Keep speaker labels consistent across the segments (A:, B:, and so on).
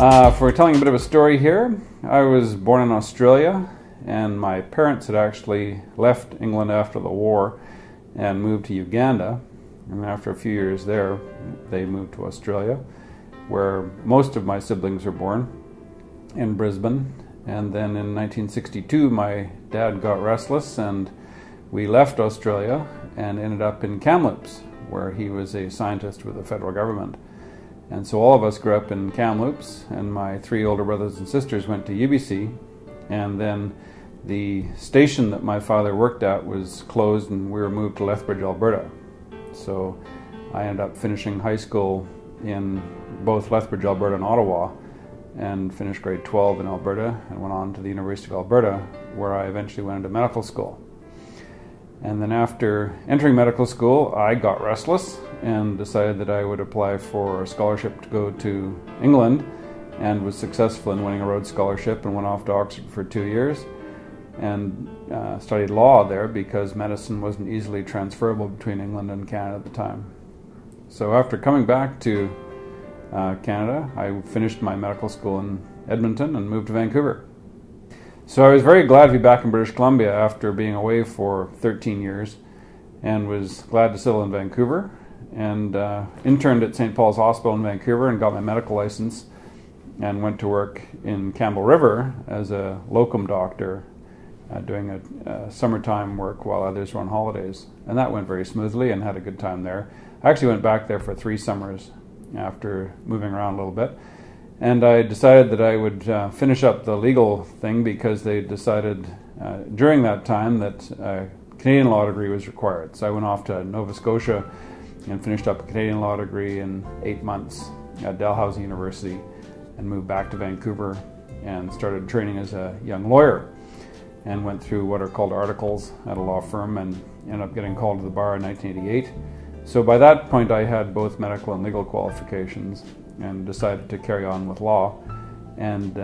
A: For telling a bit of a story here, I was born in Australia, and my parents had actually left England after the war and moved to Uganda. And after a few years there, they moved to Australia, where most of my siblings were born, in Brisbane. And then in 1962, my dad got restless, and we left Australia and ended up in Kamloops, where he was a scientist with the federal government. And so all of us grew up in Kamloops, and my three older brothers and sisters went to UBC, and then the station that my father worked at was closed and we were moved to Lethbridge, Alberta. So I ended up finishing high school in both Lethbridge, Alberta and Ottawa, and finished grade 12 in Alberta and went on to the University of Alberta, where I eventually went into medical school. And then after entering medical school, I got restless and decided that I would apply for a scholarship to go to England, and was successful in winning a Rhodes Scholarship and went off to Oxford for 2 years and studied law there because medicine wasn't easily transferable between England and Canada at the time. So after coming back to Canada, I finished my medical school in Edmonton and moved to Vancouver. So I was very glad to be back in British Columbia after being away for 13 years, and was glad to settle in Vancouver, and interned at St. Paul's Hospital in Vancouver and got my medical license, and went to work in Campbell River as a locum doctor, doing a summertime work while others were on holidays. And that went very smoothly and had a good time there. I actually went back there for 3 summers after moving around a little bit. And I decided that I would finish up the legal thing because they decided during that time that a Canadian law degree was required. So I went off to Nova Scotia and finished up a Canadian law degree in 8 months at Dalhousie University, and moved back to Vancouver and started training as a young lawyer, and went through what are called articles at a law firm and ended up getting called to the bar in 1988. So by that point I had both medical and legal qualifications, and decided to carry on with law, and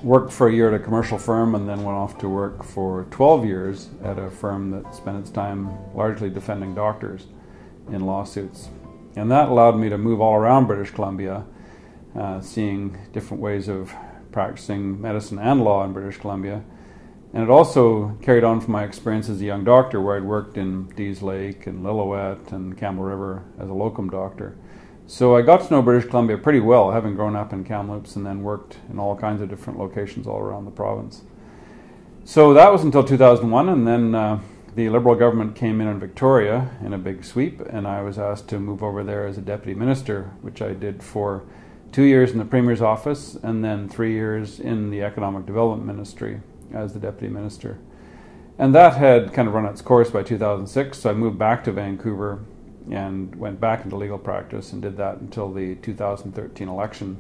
A: worked for a year at a commercial firm, and then went off to work for 12 years at a firm that spent its time largely defending doctors in lawsuits. And that allowed me to move all around British Columbia, seeing different ways of practicing medicine and law in British Columbia. And it also carried on from my experience as a young doctor, where I'd worked in Dease Lake and Lillooet and Campbell River as a locum doctor. So I got to know British Columbia pretty well, having grown up in Kamloops and then worked in all kinds of different locations all around the province. So that was until 2001, and then the Liberal government came in Victoria in a big sweep, and I was asked to move over there as a deputy minister, which I did for 2 years in the Premier's office, and then 3 years in the Economic Development Ministry as the deputy minister. And that had kind of run its course by 2006, so I moved back to Vancouver and went back into legal practice, and did that until the 2013 election,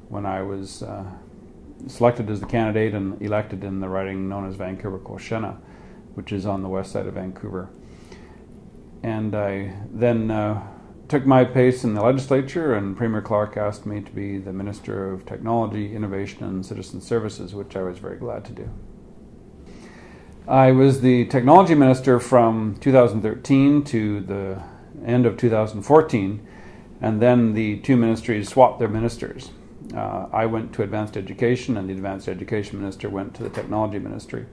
A: when I was selected as the candidate and elected in the riding known as Vancouver-Quotient, which is on the west side of Vancouver. And I then took my place in the legislature, and Premier Clark asked me to be the Minister of Technology, Innovation and Citizen Services, which I was very glad to do. I was the Technology Minister from 2013 to the end of 2014, and then the two ministries swapped their ministers. I went to Advanced Education, and the Advanced Education Minister went to the Technology Ministry.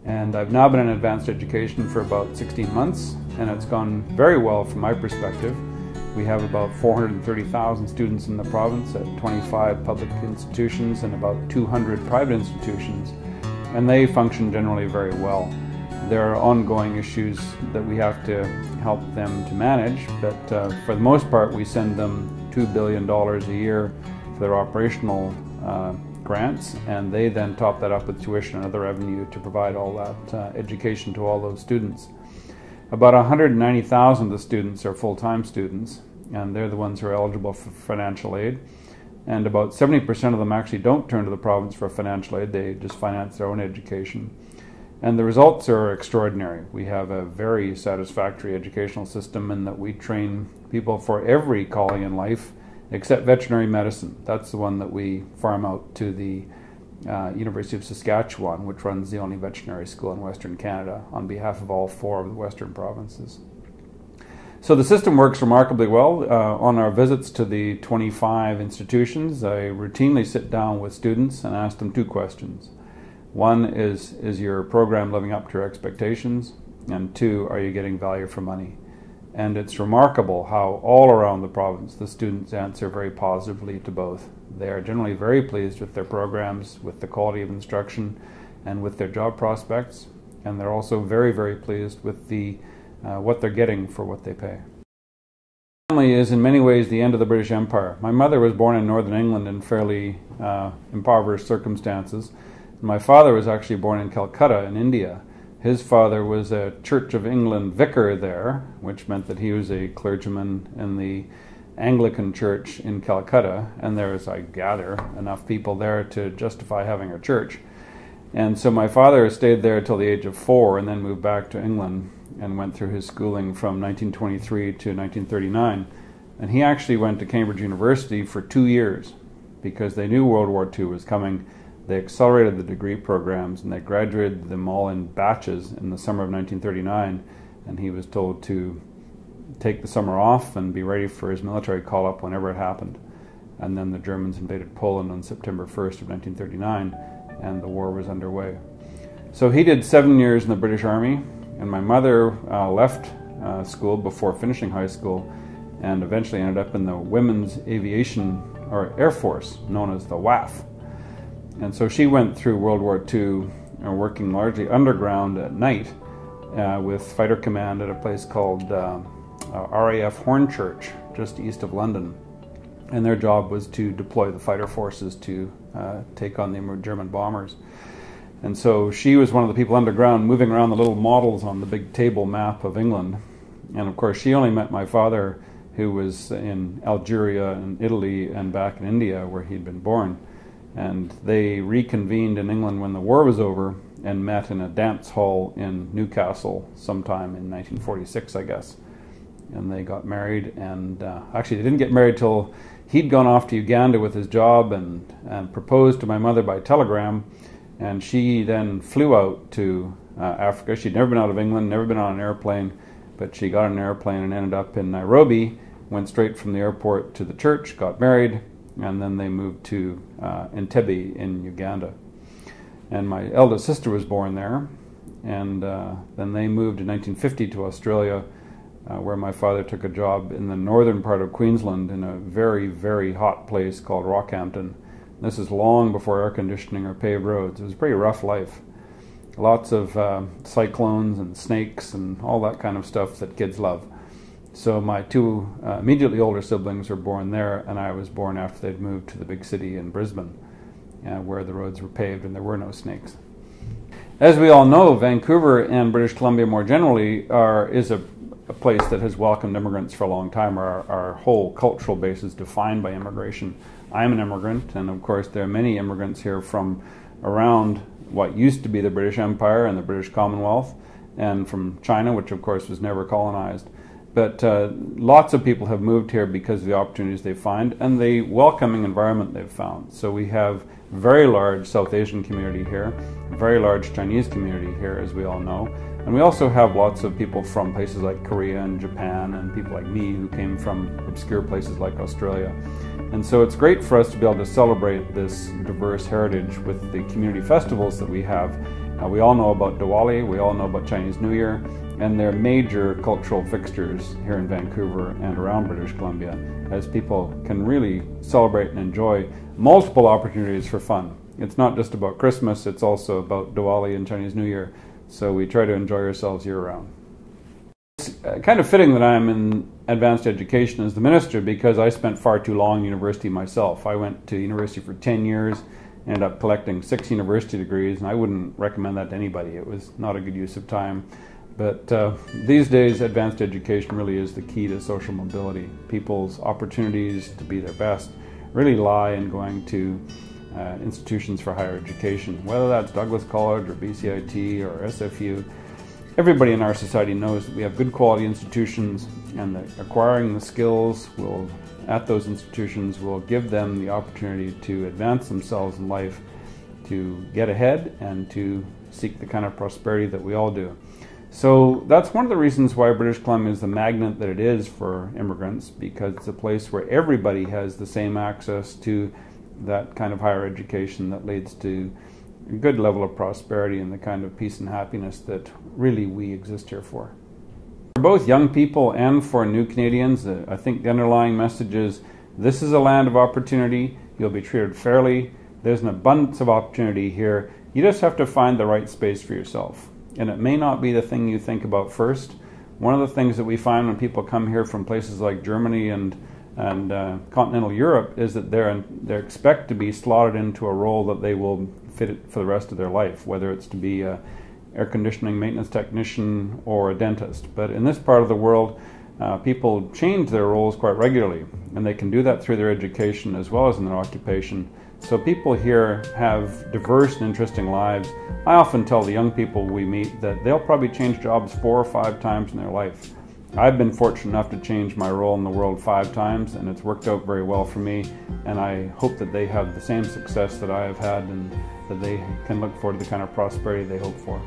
A: And I've now been in Advanced Education for about 16 months, and it's gone very well from my perspective. We have about 430,000 students in the province at 25 public institutions and about 200 private institutions, and they function generally very well. There are ongoing issues that we have to help them to manage, but for the most part we send them $2 billion a year for their operational grants, and they then top that up with tuition and other revenue to provide all that education to all those students. About 190,000 of the students are full-time students, and they're the ones who are eligible for financial aid. And about 70% of them actually don't turn to the province for financial aid, they just finance their own education. And the results are extraordinary. We have a very satisfactory educational system in that we train people for every calling in life except veterinary medicine. That's the one that we farm out to the University of Saskatchewan, which runs the only veterinary school in Western Canada on behalf of all 4 of the Western provinces. So the system works remarkably well. On our visits to the 25 institutions, I routinely sit down with students and ask them two questions. One is your program living up to your expectations? And two, are you getting value for money? And it's remarkable how all around the province the students answer very positively to both. They are generally very pleased with their programs, with the quality of instruction, and with their job prospects. And they're also very, very pleased with what they're getting for what they pay. Family is in many ways the end of the British Empire. My mother was born in Northern England in fairly impoverished circumstances. My father was actually born in Calcutta in India. His father was a Church of England vicar there, which meant that he was a clergyman in the Anglican Church in Calcutta, and there was, I gather, enough people there to justify having a church. And so my father stayed there till the age of 4 and then moved back to England and went through his schooling from 1923 to 1939. And he actually went to Cambridge University for 2 years because they knew World War II was coming. They accelerated the degree programs and they graduated them all in batches in the summer of 1939. And he was told to take the summer off and be ready for his military call-up whenever it happened. And then the Germans invaded Poland on September 1st of 1939, and the war was underway. So he did 7 years in the British Army, and my mother left school before finishing high school and eventually ended up in the Women's Aviation or Air Force, known as the WAF. And so she went through World War II working largely underground at night with Fighter Command at a place called RAF Hornchurch, just east of London. And their job was to deploy the fighter forces to take on the German bombers. And so she was one of the people underground moving around the little models on the big table map of England. And of course she only met my father, who was in Algeria and Italy and back in India where he'd been born. And they reconvened in England when the war was over and met in a dance hall in Newcastle sometime in 1946, I guess. And they got married, and actually they didn't get married till he'd gone off to Uganda with his job and proposed to my mother by telegram, and she then flew out to Africa. She'd never been out of England, never been on an airplane, but she got on an airplane and ended up in Nairobi, went straight from the airport to the church, got married, and then they moved to Entebbe in Uganda. And my eldest sister was born there, and then they moved in 1950 to Australia, where my father took a job in the northern part of Queensland in a very, very hot place called Rockhampton. This is long before air conditioning or paved roads. It was a pretty rough life. Lots of cyclones and snakes and all that kind of stuff that kids love. So my two immediately older siblings were born there, and I was born after they'd moved to the big city in Brisbane, where the roads were paved and there were no snakes. As we all know, Vancouver and British Columbia more generally is a place that has welcomed immigrants for a long time. Our whole cultural base is defined by immigration. I'm an immigrant, and of course there are many immigrants here from around what used to be the British Empire and the British Commonwealth, and from China, which of course was never colonized. But lots of people have moved here because of the opportunities they find and the welcoming environment they've found. So we have a very large South Asian community here, a very large Chinese community here, as we all know. And we also have lots of people from places like Korea and Japan, and people like me who came from obscure places like Australia. And so it's great for us to be able to celebrate this diverse heritage with the community festivals that we have. We all know about Diwali, we all know about Chinese New Year, and they're major cultural fixtures here in Vancouver and around British Columbia, as people can really celebrate and enjoy multiple opportunities for fun. It's not just about Christmas, it's also about Diwali and Chinese New Year. So we try to enjoy ourselves year-round. It's kind of fitting that I'm in advanced education as the minister, because I spent far too long in university myself. I went to university for 10 years, ended up collecting 6 university degrees, and I wouldn't recommend that to anybody. It was not a good use of time. But these days, advanced education really is the key to social mobility. People's opportunities to be their best really lie in going to institutions for higher education, whether that's Douglas College or BCIT or SFU. Everybody in our society knows that we have good quality institutions, and that acquiring the skills at those institutions will give them the opportunity to advance themselves in life, to get ahead, and to seek the kind of prosperity that we all do. So that's one of the reasons why British Columbia is the magnet that it is for immigrants, because it's a place where everybody has the same access to that kind of higher education that leads to a good level of prosperity and the kind of peace and happiness that really we exist here for. For both young people and for new Canadians, I think the underlying message is this is a land of opportunity. You'll be treated fairly. There's an abundance of opportunity here. You just have to find the right space for yourself. And it may not be the thing you think about first. One of the things that we find when people come here from places like Germany and continental Europe is that they expect to be slotted into a role that they will fit for the rest of their life, whether it's to be a air conditioning maintenance technician or a dentist. But in this part of the world, people change their roles quite regularly, and they can do that through their education as well as in their occupation. So people here have diverse and interesting lives. I often tell the young people we meet that they'll probably change jobs 4 or 5 times in their life. I've been fortunate enough to change my role in the world 5 times, and it's worked out very well for me, and I hope that they have the same success that I have had and that they can look forward to the kind of prosperity they hope for.